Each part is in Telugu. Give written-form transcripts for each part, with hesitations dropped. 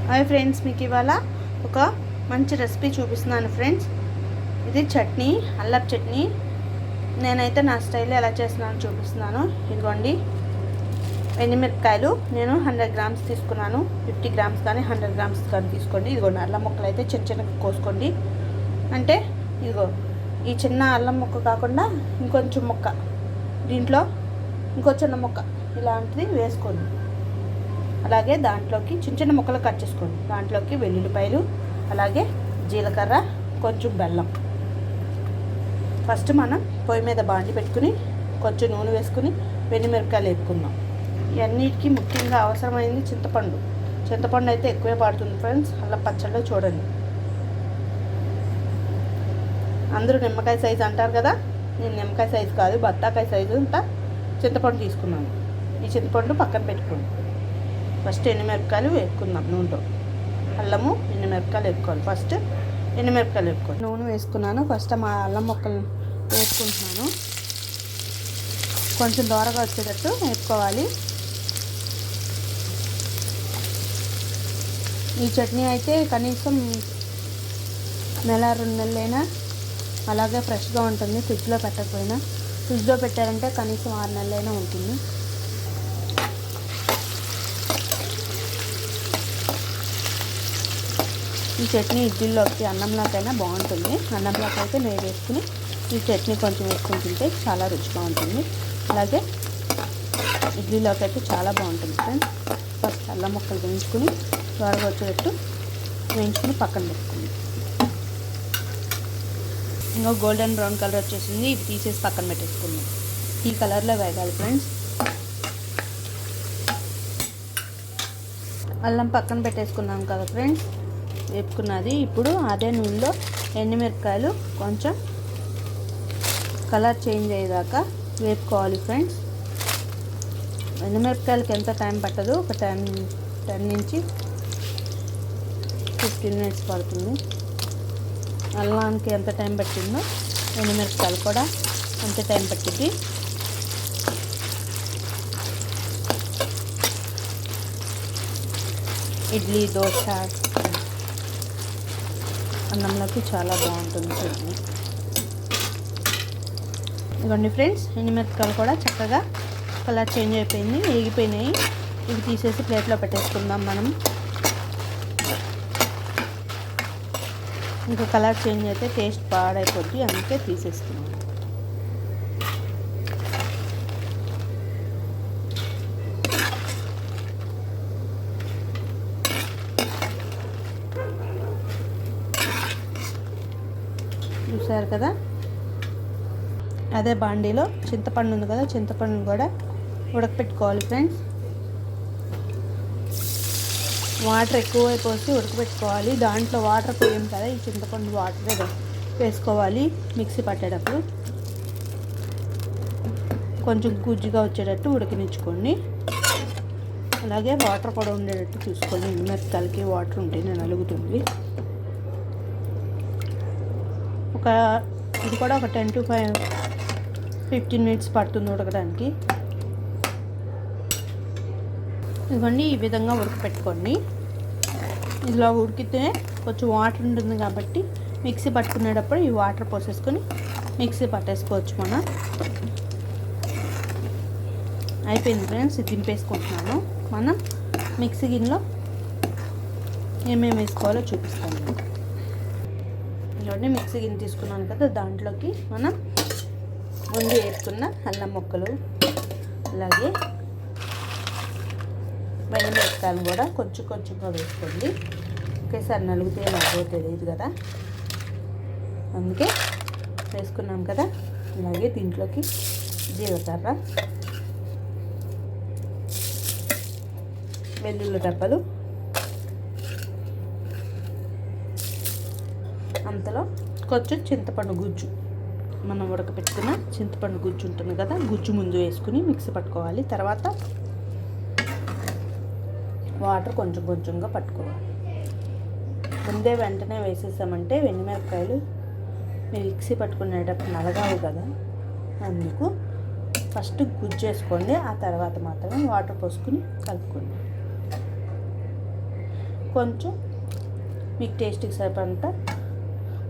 హాయ్ ఫ్రెండ్స్, మీకు ఇవాళ ఒక మంచి రెసిపీ చూపిస్తున్నాను ఫ్రెండ్స్. ఇది చట్నీ, అల్లపు చట్నీ. నేనైతే నా స్టైల్లో ఎలా చేస్తున్నానో చూపిస్తున్నాను. ఇదిగోండి, ఎండుమిరపకాయలు నేను 100 గ్రామ్స్ తీసుకున్నాను. 50 గ్రామ్స్ కానీ 100 గ్రామ్స్ కానీ తీసుకోండి. ఇదిగోండి, అల్లం ముక్కలు అయితే చిన్న చిన్నగా కోసుకోండి. అంటే ఇదిగో ఈ చిన్న అల్లం ముక్క కాకుండా ఇంకొంచెం ముక్క, దీంట్లో ఇంకో చిన్న ముక్క ఇలాంటిది వేసుకోండి. అలాగే దాంట్లోకి చిన్న చిన్న ముక్కలు కట్ చేసుకోండి. దాంట్లోకి వెల్లుల్లిపాయలు, అలాగే జీలకర్ర, కొంచెం బెల్లం. ఫస్ట్ మనం పొయ్యి మీద బాండి పెట్టుకుని కొంచెం నూనె వేసుకుని ఎండుమిరపకాయలు వేపుకుందాం. ఇవన్నిటికీ ముఖ్యంగా అవసరమైంది చింతపండు. చింతపండు అయితే ఎక్కువే పడుతుంది ఫ్రెండ్స్. అలా పచ్చళ్ళు చూడండి, అందరూ నిమ్మకాయ సైజు అంటారు కదా, నేను నిమ్మకాయ సైజు కాదు, బత్తాకాయ సైజు అంతా చింతపండు తీసుకున్నాను. ఈ చింతపండు పక్కన పెట్టుకోండి. ఫస్ట్ ఎండుమిరపకాయలు వేసుకుందాం నూనెలో. అల్లము ఎండుమిరపకాయలు వేసుకోవాలి. ఫస్ట్ ఎండుమిరపకాయలు వేసుకోవాలి. నూనె వేసుకున్నాను. ఫస్ట్ మా అల్లం ముక్కలు వేసుకుంటున్నాను. కొంచెం దూరగా వచ్చేటట్టు వేసుకోవాలి. ఈ చట్నీ అయితే కనీసం 1-2 నెలలైనా అలాగే ఫ్రెష్గా ఉంటుంది. ఫ్రిడ్జ్లో పెట్టకపోయినా, ఫ్రిడ్జ్లో పెట్టారంటే కనీసం 6 నెలలైనా ఉంటుంది. ఈ చట్నీ ఇడ్లీలోకి, అన్నంలోకైనా బాగుంటుంది. అన్నంలోకి అయితే నెయ్యి వేసుకుని ఈ చట్నీ కొంచెం వేసుకుని తింటే చాలా రుచిగా ఉంటుంది. అలాగే ఇడ్లీలోకి అయితే చాలా బాగుంటుంది ఫ్రెండ్స్. ఫస్ట్ అల్లం ముక్కలు వేయించుకుని త్వరగా వచ్చేటట్టు వేయించుకుని పక్కన పెట్టుకుంది. ఇంకా గోల్డెన్ బ్రౌన్ కలర్ వచ్చేసింది. ఇది తీసేసి పక్కన పెట్టేసుకుందాం. ఈ కలర్లో వేగాలి ఫ్రెండ్స్. అల్లం పక్కన పెట్టేసుకున్నాం కదా ఫ్రెండ్స్, వేపుకున్నది. ఇప్పుడు అదే నూనెలో ఎండుమిరపకాయలు కొంచెం కలర్ చేంజ్ అయ్యేదాకా వేపుకోవాలి ఫ్రెండ్స్. ఎండుమిరపకాయలకి ఎంత టైం పట్టదు, ఒక 10 నుంచి 15 మినిట్స్ పడుతుంది. అల్లానికి ఎంత టైం పట్టిందో ఎండుమిరపకాయలు కూడా అంత టైం పట్టింది. ఇడ్లీ, దోశ, అన్నంలోకి చాలా బాగుంటుంది చట్నీ. ఇవ్వండి ఫ్రెండ్స్, ఎండుమిరపకాయలు కూడా చక్కగా కలర్ చేంజ్ అయిపోయింది, వేగిపోయినాయి. ఇవి తీసేసి ప్లేట్లో పెట్టేసుకుందాం మనం. ఇంకా కలర్ చేంజ్ అయితే టేస్ట్ పాడైపోద్ది, అందుకే తీసేసుకున్నాం. చూసారు కదా, అదే బాండీలో చింతపండు ఉంది కదా, చింతపండును కూడా ఉడకపెట్టుకోవాలి ఫ్రెండ్స్. వాటర్ ఎక్కువ పోసి ఉడకపెట్టుకోవాలి. దాంట్లో వాటర్ పోయాం కదా, ఈ చింతపండు వాటర్ వేసుకోవాలి. మిక్సీ పట్టేటప్పుడు కొంచెం గుజ్జుగా వచ్చేటట్టు ఉడికించుకోండి. అలాగే వాటర్ కూడా ఉండేటట్టు చూసుకోండి. ఎండుమిరపకాయలకి వాటర్ ఉంటేనే నలుగుతుంది. ఇది కూడా ఒక 10 to 15 మినిట్స్ పడుతుంది ఉడకడానికి. ఇదిగోండి, ఈ విధంగా ఉడకపెట్టుకోండి. ఇలా ఉడికితే కొంచెం వాటర్ ఉంటుంది కాబట్టి మిక్సీ పట్టుకునేటప్పుడు ఈ వాటర్ పోసేసుకొని మిక్సీ పట్టేసుకోవచ్చు మనం. అయిపోయింది ఫ్రెండ్స్, ఇది దింపేసుకుంటున్నాను. మనం మిక్సీ గిన్నెలో ఏమేమి వేసుకోవాలో చూపిస్తాను. ఇలాంటి మిక్సీ గిన్నె తీసుకున్నాను కదా, దాంట్లోకి మనం ముందు వేసుకున్న అల్లం ముక్కలు, అలాగే ఎండుమిరపకాయలు కూడా కొంచెం కొంచెంగా వేసుకోండి. ఒకేసారి నలుగుతే నాకు తెలియదు కదా, అందుకే వేసుకున్నాం కదా. అలాగే దీంట్లోకి జీలకర్ర, వెల్లుల్లి రెబ్బలు, అంతలో కొంచెం చింతపండు గుజ్జు, మనం ఉడకపెట్టుకున్న చింతపండు గుజ్జు ఉంటుంది కదా, గుజ్జు ముందు వేసుకుని మిక్సీ పట్టుకోవాలి. తర్వాత వాటర్ కొంచెం కొంచెంగా పట్టుకోవాలి. ముందే వెంటనే వేసేసామంటే ఎండుమిరపకాయలు మిక్సీ పట్టుకునేటప్పుడు నలగాలి కదా, అందుకు ఫస్ట్ గుజ్జు వేసుకోండి. ఆ తర్వాత మాత్రమే వాటర్ పోసుకుని కలుపుకోండి. కొంచెం మీకు టేస్ట్కి సరిపడంత,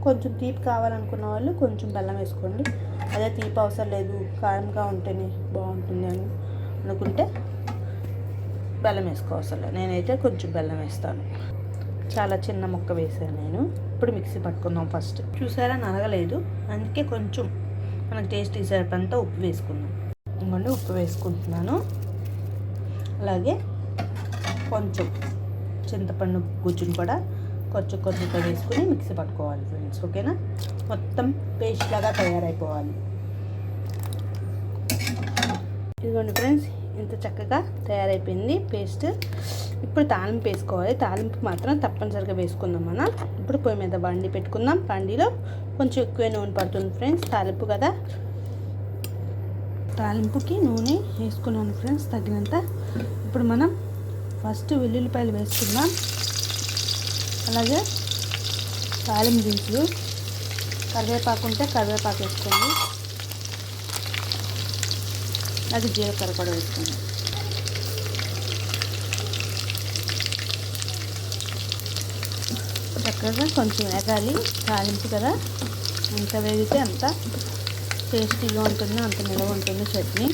కొంచెం తీపి కావాలనుకున్న వాళ్ళు కొంచెం బెల్లం వేసుకోండి. అదే తీపి అవసరం లేదు, కారంగా ఉంటేనే బాగుంటుంది అని అనుకుంటే బెల్లం వేసుకోవసరం లేదు. నేనైతే కొంచెం బెల్లం వేస్తాను. చాలా చిన్న ముక్క వేసాను నేను. ఇప్పుడు మిక్సీ పట్టుకుందాం. ఫస్ట్ చూసారా నలగలేదు, అందుకే కొంచెం మనకు టేస్ట్కి సరిపడంత ఉప్పు వేసుకుందాం. ఇంకొండి ఉప్పు వేసుకుంటున్నాను. అలాగే కొంచెం చింతపండు గుజ్జును కూడా కొంచెం వేసుకుని మిక్సీ పట్టుకోవాలి ఫ్రెండ్స్. ఓకేనా, మొత్తం పేస్ట్ లాగా తయారైపోవాలి. ఇదిగోండి ఫ్రెండ్స్, ఇంత చక్కగా తయారైపోయింది పేస్ట్. ఇప్పుడు తాలింపు వేసుకోవాలి. తాలింపు మాత్రం తప్పనిసరిగా వేసుకుందాం మనం. ఇప్పుడు పొయ్యి మీద బండి పెట్టుకుందాం. బండిలో కొంచెం ఎక్కువ నూనె పడుతుంది ఫ్రెండ్స్, తాలింపు కదా. తాలింపుకి నూనె వేసుకున్నాను ఫ్రెండ్స్ తగినంత. ఇప్పుడు మనం ఫస్ట్ వెల్లుల్లిపాయలు వేసుకుందాం. అలాగే తాలింపు దినుసులు, కరివేపాకు ఉంటే కరివేపాకు వేసుకోండి. అలాగే జీలకర్ర కూడా వేసుకోండి. చక్కగా కొంచెం ఎగాలి, తాలింపు కదా, ఎంత వేగితే అంత టేస్టీగా ఉంటుంది, అంత నిలవ ఉంటుంది చట్నీ.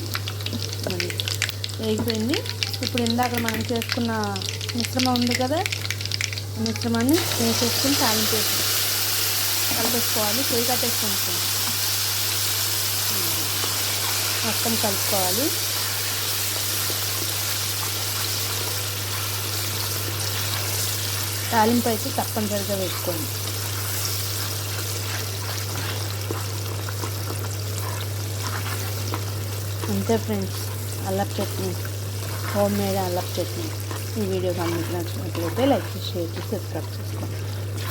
మరి వేగిపోయింది. ఇప్పుడు ఇందాక మనం చేసుకున్న మిశ్రమం ఉంది కదా, మిశ్రమాన్ని వేసేసుకుని తాలింపు వేసి కలిపేసుకోవాలి. పొయ్యి కట్టేసుకుంటాం, మొత్తం కలుపుకోవాలి. తాలింపు అయితే తప్పనిసరిగా వేసుకోండి. అంతే ఫ్రెండ్స్, అల్లపు చట్నీ, హోమ్ మేడ్ అల్లపు చట్నీ. ఈ వీడియో కానీ మీకు నచ్చినట్లయితే లైక్ చేసి, షేర్ చేసి, సబ్స్క్రైబ్ చేసుకోండి.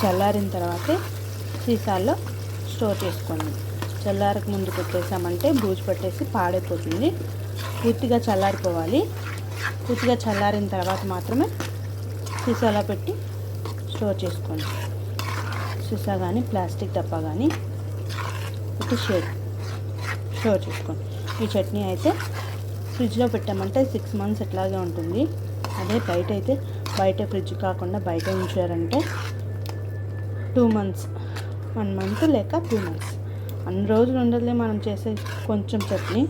చల్లారిన తర్వాతే సీసాల్లో స్టోర్ చేసుకోండి. చల్లారకు ముందు పెట్టేసామంటే బూజు పట్టేసి పాడైపోతుంది. పూర్తిగా చల్లారిపోవాలి. పూర్తిగా చల్లారిన తర్వాత మాత్రమే సీసాలో పెట్టి స్టోర్ చేసుకోండి. సీసా కానీ ప్లాస్టిక్ డబ్బా కానీ పెట్టి స్టోర్ చేసుకోండి. ఈ చట్నీ అయితే ఫ్రిడ్జ్లో పెట్టామంటే 6 months ఎట్లాగే ఉంటుంది. అదే బయట ఫ్రిడ్జ్ కాకుండా బయట ఉంచారంటే 2 months, 1 month లేక 2 months, అన్ని రోజులు ఉండదులే. మనం చేసే కొంచెం చట్నీ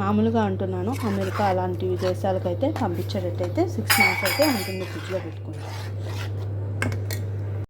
మామూలుగా అంటున్నాను. అమెరికా అలాంటి దేశాలకైతే పంపించేటట్టయితే 6 months అయితే ఉంటుంది ఫ్రిడ్జ్లో పెట్టుకుంటాం.